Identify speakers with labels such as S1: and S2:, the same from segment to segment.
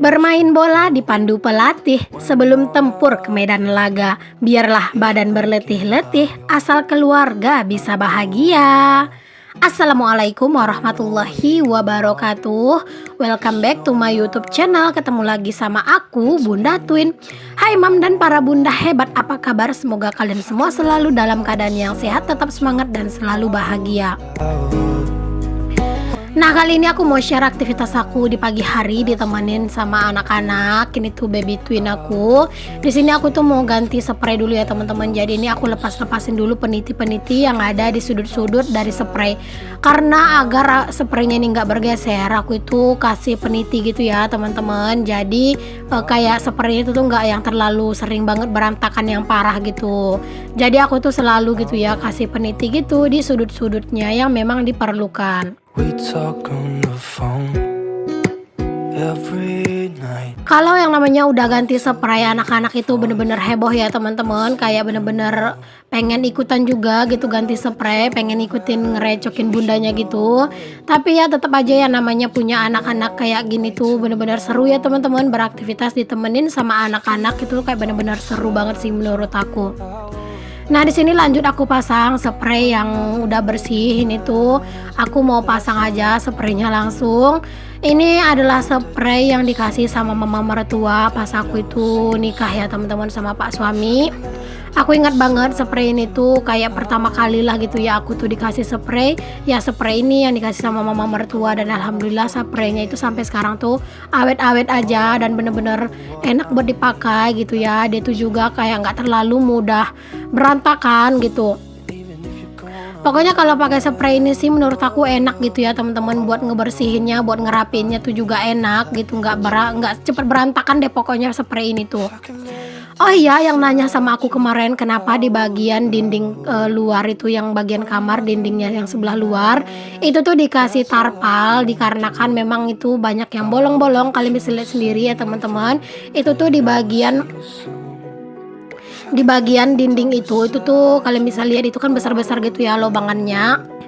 S1: Bermain bola dipandu pelatih sebelum tempur ke medan laga. Biarlah badan berletih-letih, asal keluarga bisa bahagia. Assalamualaikum warahmatullahi wabarakatuh. Welcome back to my YouTube channel. Ketemu lagi sama aku, Bunda Twin. Hai mam dan para bunda hebat, apa kabar? Semoga kalian semua selalu dalam keadaan yang sehat, tetap semangat dan selalu bahagia. Nah, kali ini aku mau share aktivitas aku di pagi hari ditemenin sama anak-anak. Ini tuh baby twin aku. Di sini aku tuh mau ganti spray dulu ya teman-teman. Jadi ini aku lepasin dulu peniti-peniti yang ada di sudut-sudut dari spray. Karena agar spraynya ini nggak bergeser, aku itu kasih peniti gitu ya teman-teman. Jadi kayak spraynya itu tuh nggak yang terlalu sering banget berantakan yang parah gitu. Jadi aku tuh selalu gitu ya kasih peniti gitu di sudut-sudutnya yang memang diperlukan.
S2: We talk on the phone every night.
S1: Kalau yang namanya udah ganti spray, anak-anak itu bener-bener heboh ya teman-teman. Kayak bener-bener pengen ikutan juga gitu ganti spray, pengen ikutin ngerecokin bundanya gitu. Tapi ya tetap aja ya namanya punya anak-anak kayak gini tuh bener-bener seru ya teman-teman. Beraktivitas ditemenin sama anak-anak itu kayak bener-bener seru banget sih menurut aku. Nah, di sini lanjut aku pasang spray yang udah bersih. Ini tuh aku mau pasang aja spraynya langsung. Ini adalah spray yang dikasih sama mama mertua pas aku itu nikah ya teman-teman sama pak suami. Aku ingat banget spray ini tuh kayak pertama kali lah gitu ya aku tuh dikasih spray. Ya spray ini yang dikasih sama mama mertua dan alhamdulillah spraynya itu sampai sekarang tuh awet-awet aja dan bener-bener enak buat dipakai gitu ya. Dia tuh juga kayak nggak terlalu mudah berantakan gitu. Pokoknya kalau pakai spray ini sih menurut aku enak gitu ya teman-teman, buat ngebersihinnya, buat ngerapiinnya tuh juga enak gitu, nggak cepet berantakan deh pokoknya spray ini tuh. Oh iya, yang nanya sama aku kemarin kenapa di bagian dinding luar itu, yang bagian kamar dindingnya yang sebelah luar itu tuh dikasih tarpal, dikarenakan memang itu banyak yang bolong-bolong. Kalian bisa lihat sendiri ya teman-teman, itu tuh di bagian dinding itu tuh kalian bisa lihat itu kan besar-besar gitu ya lobangannya.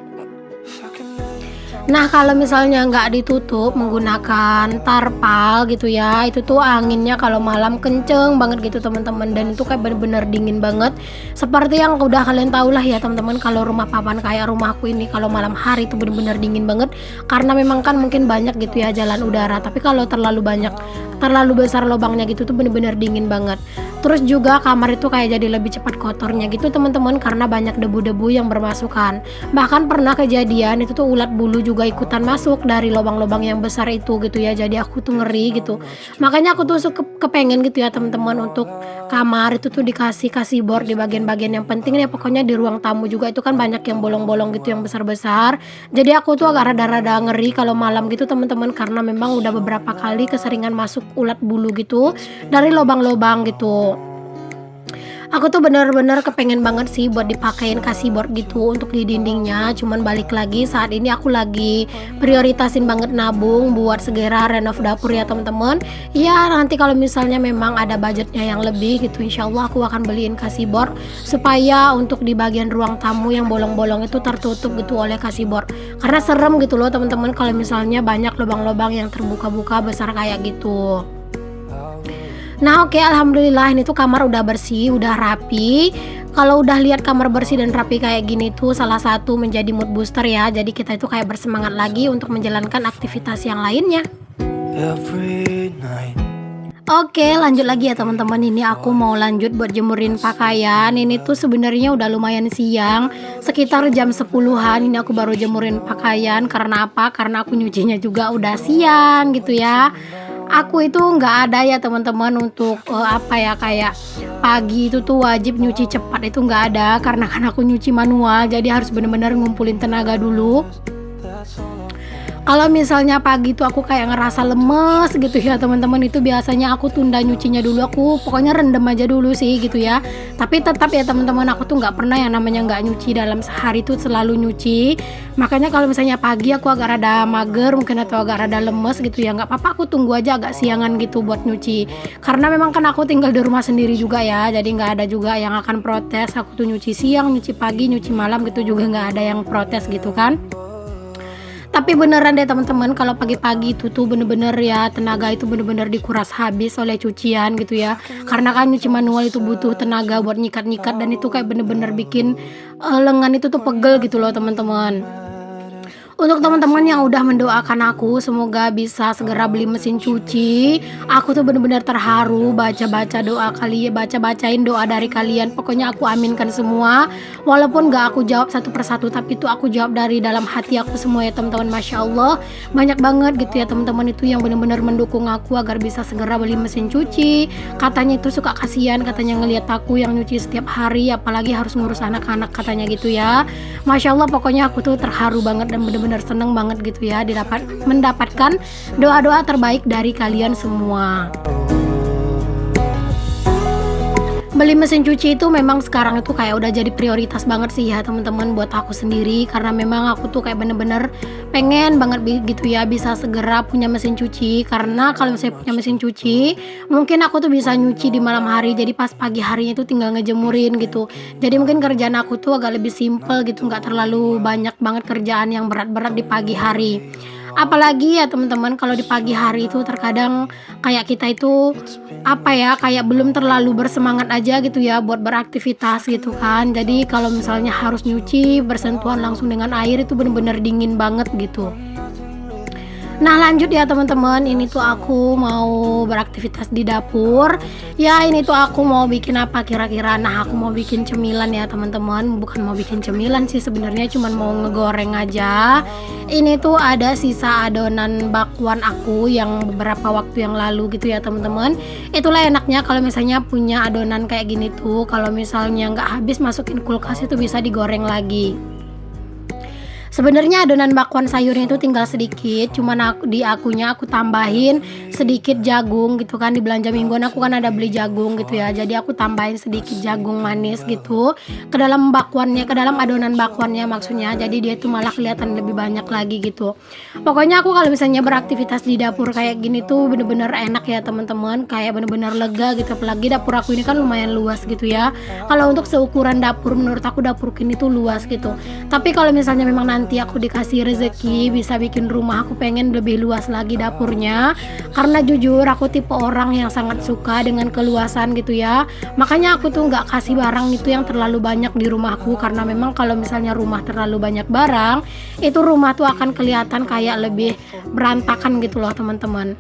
S1: Nah, kalau misalnya nggak ditutup menggunakan tarpal gitu ya, itu tuh anginnya kalau malam kenceng banget gitu teman-teman, dan itu kayak bener-bener dingin banget. Seperti yang udah kalian tahu lah ya teman-teman, kalau rumah papan kayak rumahku ini kalau malam hari itu bener-bener dingin banget, karena memang kan mungkin banyak gitu ya jalan udara. Tapi kalau terlalu besar lubangnya gitu tuh bener-bener dingin banget. Terus juga kamar itu kayak jadi lebih cepat kotornya gitu teman-teman, karena banyak debu-debu yang bermasukan. Bahkan pernah kejadian itu tuh ulat bulu juga ikutan masuk dari lubang-lubang yang besar itu gitu ya. Jadi aku tuh ngeri gitu. Makanya aku tuh kepengen gitu ya teman-teman, untuk kamar itu tuh dikasih board di bagian-bagian yang penting ya. Pokoknya di ruang tamu juga itu kan banyak yang bolong-bolong gitu yang besar-besar. Jadi aku tuh agak rada-rada ngeri kalau malam gitu teman-teman, karena memang udah beberapa kali keseringan masuk ulat bulu gitu dari lubang-lubang gitu. Aku tuh bener-bener kepengen banget sih buat dipakein kasih board gitu untuk di dindingnya. Cuman balik lagi saat ini aku lagi prioritasin banget nabung buat segera renov dapur ya teman-teman. Ya nanti kalau misalnya memang ada budgetnya yang lebih gitu, insya Allah aku akan beliin kasih board supaya untuk di bagian ruang tamu yang bolong-bolong itu tertutup gitu oleh kasih board. Karena serem gitu loh teman-teman kalau misalnya banyak lubang-lubang yang terbuka-buka besar kayak gitu. Nah oke, alhamdulillah ini tuh kamar udah bersih, udah rapi. Kalau udah lihat kamar bersih dan rapi kayak gini tuh salah satu menjadi mood booster ya. Jadi kita itu kayak bersemangat lagi untuk menjalankan aktivitas yang lainnya.
S2: Every night.
S1: Oke, lanjut lagi ya teman-teman. Ini aku mau lanjut buat jemurin pakaian. Ini tuh sebenarnya udah lumayan siang, sekitar jam 10-an. Ini aku baru jemurin pakaian. Karena apa? Karena aku nyucinya juga udah siang gitu ya. Aku itu nggak ada ya teman-teman untuk kayak pagi itu tuh wajib nyuci cepat, itu nggak ada, karena kan aku nyuci manual, jadi harus bener-bener ngumpulin tenaga dulu. Kalau misalnya pagi tuh aku kayak ngerasa lemes gitu ya teman-teman, itu biasanya aku tunda nyucinya dulu, aku pokoknya rendam aja dulu sih gitu ya. Tapi tetap ya teman-teman, aku tuh nggak pernah yang namanya nggak nyuci, dalam sehari tuh selalu nyuci. Makanya kalau misalnya pagi aku agak rada mager mungkin atau agak rada lemes gitu ya, nggak apa-apa, aku tunggu aja agak siangan gitu buat nyuci. Karena memang kan aku tinggal di rumah sendiri juga ya, jadi nggak ada juga yang akan protes aku tuh nyuci siang, nyuci pagi, nyuci malam gitu, juga nggak ada yang protes gitu kan. Tapi beneran deh teman-teman, kalau pagi-pagi itu tuh bener-bener ya tenaga itu bener-bener dikuras habis oleh cucian gitu ya. Karena kan nyuci manual itu butuh tenaga buat nyikat-nyikat, dan itu kayak bener-bener bikin lengan itu tuh pegel gitu loh teman-teman. Untuk teman-teman yang udah mendoakan aku semoga bisa segera beli mesin cuci, aku tuh bener-bener terharu baca-baca doa kalian, baca-bacain doa dari kalian. Pokoknya aku aminkan semua, walaupun gak aku jawab satu persatu, tapi itu aku jawab dari dalam hati aku semua ya teman-teman. Masya Allah, banyak banget gitu ya teman-teman itu yang bener-bener mendukung aku agar bisa segera beli mesin cuci. Katanya itu suka kasihan, katanya ngelihat aku yang nyuci setiap hari, apalagi harus ngurus anak-anak katanya gitu ya. Masya Allah, pokoknya aku tuh terharu banget dan bener-bener seneng banget gitu ya mendapatkan doa-doa terbaik dari kalian semua. Beli mesin cuci itu memang sekarang itu kayak udah jadi prioritas banget sih ya teman-teman buat aku sendiri, karena memang aku tuh kayak bener-bener pengen banget gitu ya bisa segera punya mesin cuci. Karena kalau saya punya mesin cuci mungkin aku tuh bisa nyuci di malam hari, jadi pas pagi harinya itu tinggal ngejemurin gitu. Jadi mungkin kerjaan aku tuh agak lebih simple gitu, nggak terlalu banyak banget kerjaan yang berat-berat di pagi hari. Apalagi ya teman-teman, kalau di pagi hari itu terkadang kayak kita itu kayak belum terlalu bersemangat aja gitu ya buat beraktivitas gitu kan. Jadi kalau misalnya harus nyuci bersentuhan langsung dengan air itu bener-bener dingin banget gitu. Nah lanjut ya teman-teman, ini tuh aku mau beraktivitas di dapur. Ya ini tuh aku mau bikin apa kira-kira. Nah aku mau bikin cemilan ya teman-teman. Bukan mau bikin cemilan sih sebenarnya, cuman mau ngegoreng aja. Ini tuh ada sisa adonan bakwan aku yang beberapa waktu yang lalu gitu ya teman-teman. Itulah enaknya kalau misalnya punya adonan kayak gini tuh, kalau misalnya nggak habis masukin kulkas itu bisa digoreng lagi. Sebenarnya adonan bakwan sayurnya itu tinggal sedikit, cuman aku tambahin sedikit jagung gitu kan. Di belanja mingguan aku kan ada beli jagung gitu ya, jadi aku tambahin sedikit jagung manis gitu ke dalam bakwannya, ke dalam adonan bakwannya maksudnya, jadi dia itu malah kelihatan lebih banyak lagi gitu. Pokoknya aku kalau misalnya beraktivitas di dapur kayak gini tuh bener-bener enak ya teman-teman, kayak bener-bener lega gitu. Apalagi dapur aku ini kan lumayan luas gitu ya. Kalau untuk seukuran dapur menurut aku dapurku ini tuh luas gitu. Tapi kalau misalnya memang nanti aku dikasih rezeki bisa bikin rumah, aku pengen lebih luas lagi dapurnya, karena jujur aku tipe orang yang sangat suka dengan keluasan gitu ya. Makanya aku tuh nggak kasih barang itu yang terlalu banyak di rumahku, karena memang kalau misalnya rumah terlalu banyak barang itu rumah tuh akan kelihatan kayak lebih berantakan gitu loh teman-teman.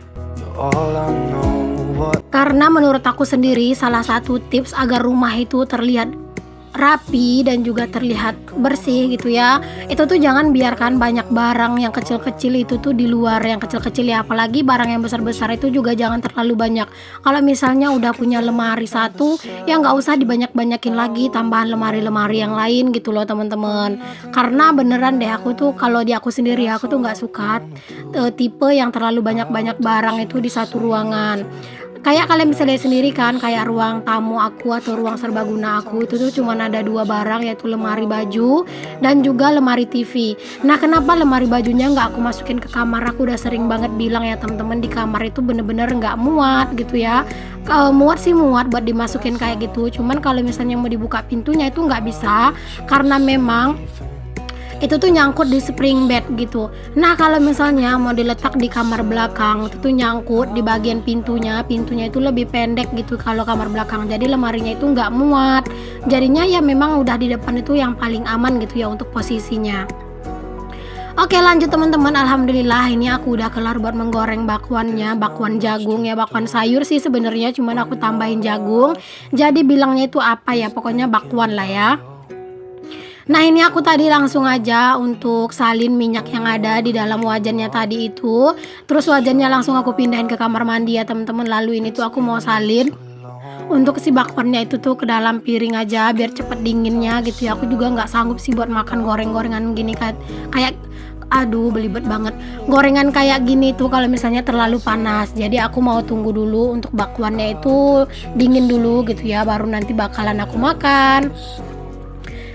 S2: All I know what
S1: Karena menurut aku sendiri salah satu tips agar rumah itu terlihat rapi dan juga terlihat bersih gitu ya, itu tuh jangan biarkan banyak barang yang kecil-kecil itu tuh di luar, yang kecil-kecil ya, apalagi barang yang besar-besar itu juga jangan terlalu banyak. Kalau misalnya udah punya lemari satu ya nggak usah dibanyak-banyakin lagi, tambahan lemari-lemari yang lain gitu loh teman-teman. Karena beneran deh aku tuh kalau di aku sendiri aku tuh nggak suka tipe yang terlalu banyak-banyak barang itu di satu ruangan. Kayak kalian bisa lihat sendiri kan, kayak ruang tamu aku atau ruang serbaguna aku itu tuh cuma ada dua barang, yaitu lemari baju dan juga lemari TV. Nah kenapa lemari bajunya nggak aku masukin ke kamar? Aku udah sering banget bilang ya teman-teman, di kamar itu bener-bener nggak muat gitu ya. Kalau muat sih muat buat dimasukin kayak gitu, cuman kalau misalnya mau dibuka pintunya itu nggak bisa, karena memang itu tuh nyangkut di spring bed gitu. Nah kalau misalnya mau diletak di kamar belakang itu tuh nyangkut di bagian pintunya itu lebih pendek gitu kalau kamar belakang, jadi lemarinya itu nggak muat. Jadinya ya memang udah di depan itu yang paling aman gitu ya untuk posisinya. Oke lanjut teman-teman, alhamdulillah ini aku udah kelar buat menggoreng bakwannya, bakwan jagung ya, bakwan sayur sih sebenarnya, cuman aku tambahin jagung jadi bilangnya itu apa ya, pokoknya bakwan lah ya. Nah ini aku tadi langsung aja untuk salin minyak yang ada di dalam wajannya tadi itu. Terus wajannya langsung aku pindahin ke kamar mandi ya teman-teman. Lalu ini tuh aku mau salin untuk si bakwannya itu tuh ke dalam piring aja biar cepet dinginnya gitu ya. Aku juga nggak sanggup sih buat makan goreng-gorengan gini kayak aduh belibet banget. Gorengan kayak gini tuh kalau misalnya terlalu panas. Jadi aku mau tunggu dulu untuk bakwannya itu dingin dulu gitu ya, baru nanti bakalan aku makan.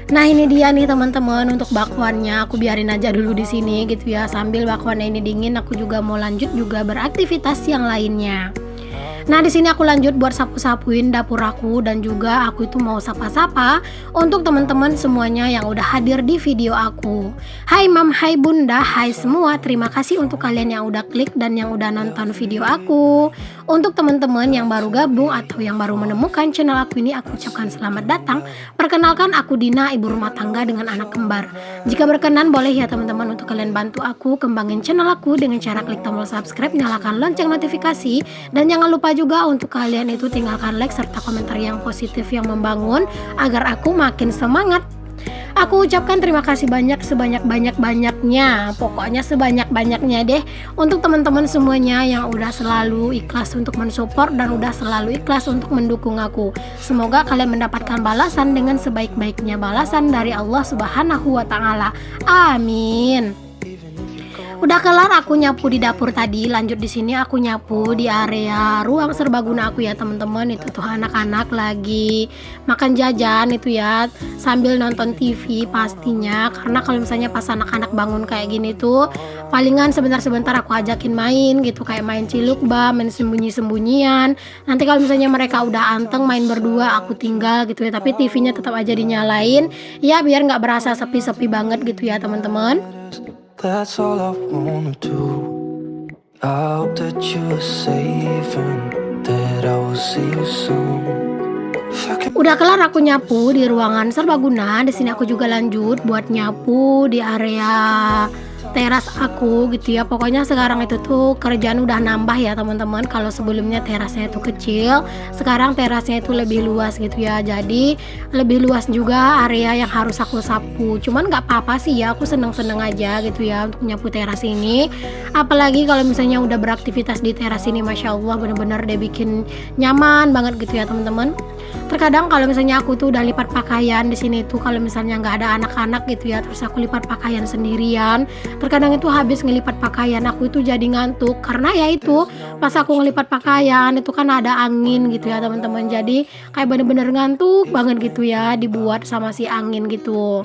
S1: Nah ini dia nih teman-teman untuk bakwannya, aku biarin aja dulu di sini gitu ya. Sambil bakwannya ini dingin, aku juga mau lanjut juga beraktivitas yang lainnya. Nah, di sini aku lanjut buat sapu-sapuin dapur aku, dan juga aku itu mau sapa-sapa untuk teman-teman semuanya yang udah hadir di video aku. Hai Mam, hai Bunda, hai semua. Terima kasih untuk kalian yang udah klik dan yang udah nonton video aku. Untuk teman-teman yang baru gabung atau yang baru menemukan channel aku ini, aku ucapkan selamat datang. Perkenalkan, aku Dina, ibu rumah tangga dengan anak kembar. Jika berkenan boleh ya teman-teman untuk kalian bantu aku kembangin channel aku dengan cara klik tombol subscribe, nyalakan lonceng notifikasi, dan jangan lupa juga untuk kalian itu tinggalkan like serta komentar yang positif yang membangun agar aku makin semangat. Aku ucapkan terima kasih banyak sebanyak-banyaknya, pokoknya sebanyak-banyaknya deh untuk teman-teman semuanya yang udah selalu ikhlas untuk mensupport dan udah selalu ikhlas untuk mendukung aku. Semoga kalian mendapatkan balasan dengan sebaik-baiknya balasan dari Allah Subhanahu wa Ta'ala. Amin. Udah kelar aku nyapu di dapur tadi, lanjut di sini aku nyapu di area ruang serbaguna aku ya teman-teman. Itu tuh anak-anak lagi makan jajan itu ya, sambil nonton TV pastinya, karena kalau misalnya pas anak-anak bangun kayak gini tuh palingan sebentar-sebentar aku ajakin main gitu, kayak main cilukba, main sembunyi-sembunyian. Nanti kalau misalnya mereka udah anteng main berdua, aku tinggal gitu ya, tapi TV-nya tetap aja dinyalain ya biar nggak berasa sepi-sepi banget gitu ya teman-teman.
S2: That's all I wanna do. I hope that you're safe and that I will see you soon. If I can
S1: Udah kelar aku nyapu di ruangan serbaguna. Di sini aku juga lanjut buat nyapu di area teras aku gitu ya. Pokoknya sekarang itu tuh kerjaan udah nambah ya teman-teman. Kalau sebelumnya terasnya itu kecil, sekarang terasnya itu lebih luas gitu ya. Jadi lebih luas juga area yang harus aku sapu. Cuman nggak apa-apa sih ya, aku seneng-seneng aja gitu ya untuk nyapu teras ini. Apalagi kalau misalnya udah beraktivitas di teras ini, masya Allah bener-bener deh bikin nyaman banget gitu ya teman-teman. Terkadang kalau misalnya aku tuh udah lipat pakaian di sini tuh, kalau misalnya nggak ada anak-anak gitu ya, terus aku lipat pakaian sendirian, terkadang itu habis ngelipat pakaian aku itu jadi ngantuk, karena ya itu pas aku ngelipat pakaian itu kan ada angin gitu ya teman-teman, jadi kayak bener-bener ngantuk banget gitu ya, dibuat sama si angin gitu.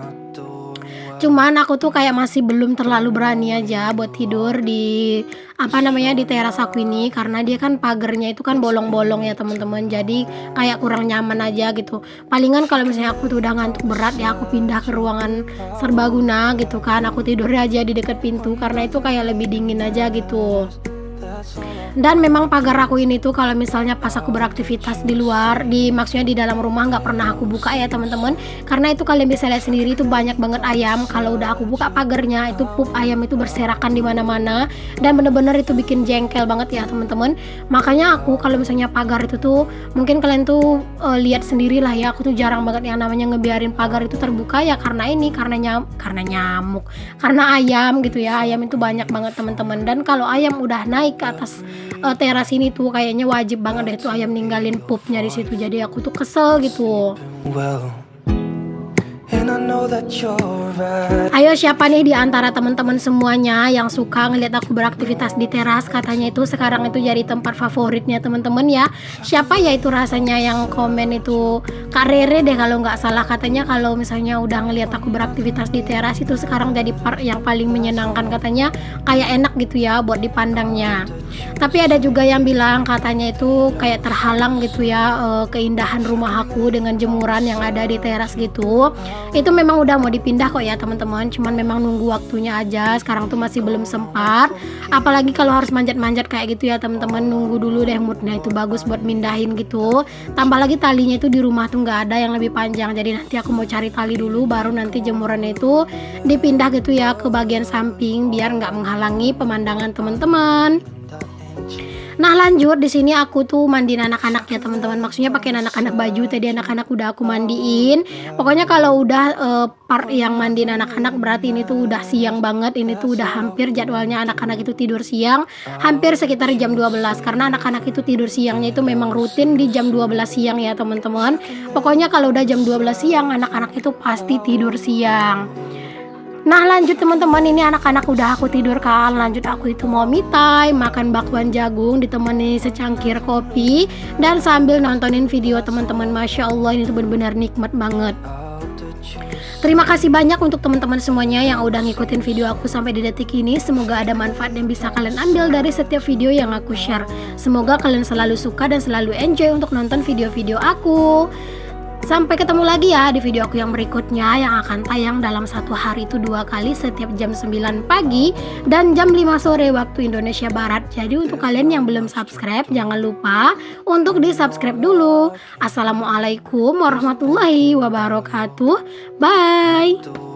S1: Cuman aku tuh kayak masih belum terlalu berani aja buat tidur di di teras aku ini, karena dia kan pagernya itu kan bolong-bolong ya teman-teman, jadi kayak kurang nyaman aja gitu. Palingan kalau misalnya aku tuh udah ngantuk berat ya, aku pindah ke ruangan serbaguna gitu kan, aku tidur aja di dekat pintu karena itu kayak lebih dingin aja gitu. Dan memang pagar aku ini tuh kalau misalnya pas aku beraktivitas di luar, maksudnya di dalam rumah, nggak pernah aku buka ya teman-teman, karena itu kalian bisa lihat sendiri itu banyak banget ayam. Kalau udah aku buka pagarnya itu pup ayam itu berserakan di mana-mana, dan bener-bener itu bikin jengkel banget ya teman-teman. Makanya aku kalau misalnya pagar itu tuh, mungkin kalian tuh lihat sendiri lah ya, aku tuh jarang banget yang namanya ngebiarin pagar itu terbuka ya, karena nyamuk, karena ayam gitu ya. Ayam itu banyak banget teman-teman, dan kalau ayam udah naik ke atas teras ini tuh kayaknya wajib banget deh tuh ayam ninggalin pupnya di situ. Jadi aku tuh kesel gitu.
S2: well, and I know that you're right.
S1: Ayo, siapa nih di antara teman-teman semuanya yang suka ngeliat aku beraktivitas di teras? Katanya itu sekarang itu jadi tempat favoritnya teman-teman ya. Siapa ya itu rasanya yang komen itu? Kak Rere deh kalau nggak salah, katanya kalau misalnya udah ngeliat aku beraktivitas di teras itu sekarang jadi part yang paling menyenangkan, katanya kayak enak gitu ya buat dipandangnya. Tapi ada juga yang bilang katanya itu kayak terhalang gitu ya keindahan rumah aku dengan jemuran yang ada di teras gitu. Itu memang udah mau dipindah kok ya teman-teman, cuman memang nunggu waktunya aja. Sekarang tuh masih belum sempat, apalagi kalau harus manjat-manjat kayak gitu ya teman-teman, nunggu dulu deh moodnya itu bagus buat mindahin gitu. Tambah lagi talinya itu di rumah tuh nggak ada yang lebih panjang, jadi nanti aku mau cari tali dulu baru nanti jemurannya itu dipindah gitu ya ke bagian samping biar nggak menghalangi pemandangan teman-teman. Nah lanjut di sini aku tuh mandiin anak-anak ya teman-teman, maksudnya pakai anak-anak baju. Tadi anak-anak udah aku mandiin. Pokoknya kalau udah part yang mandiin anak-anak berarti ini tuh udah siang banget. Ini tuh udah hampir jadwalnya anak-anak itu tidur siang, hampir sekitar jam 12, karena anak-anak itu tidur siangnya itu memang rutin di jam 12 siang ya teman-teman. Pokoknya kalau udah jam 12 siang anak-anak itu pasti tidur siang. Nah lanjut teman-teman, ini anak-anak udah aku tidurkan. Lanjut aku itu mau me time, makan bakwan jagung ditemani secangkir kopi dan sambil nontonin video teman-teman. Masya Allah ini tuh benar-benar nikmat banget. Terima kasih banyak untuk teman-teman semuanya yang udah ngikutin video aku sampai di detik ini. Semoga ada manfaat yang bisa kalian ambil dari setiap video yang aku share. Semoga kalian selalu suka dan selalu enjoy untuk nonton video-video aku. Sampai ketemu lagi ya di video aku yang berikutnya yang akan tayang dalam satu hari itu 2 kali setiap jam 9 pagi dan jam 5 sore waktu Indonesia Barat. Jadi untuk kalian yang belum subscribe jangan lupa untuk di subscribe dulu. Assalamualaikum warahmatullahi wabarakatuh. Bye.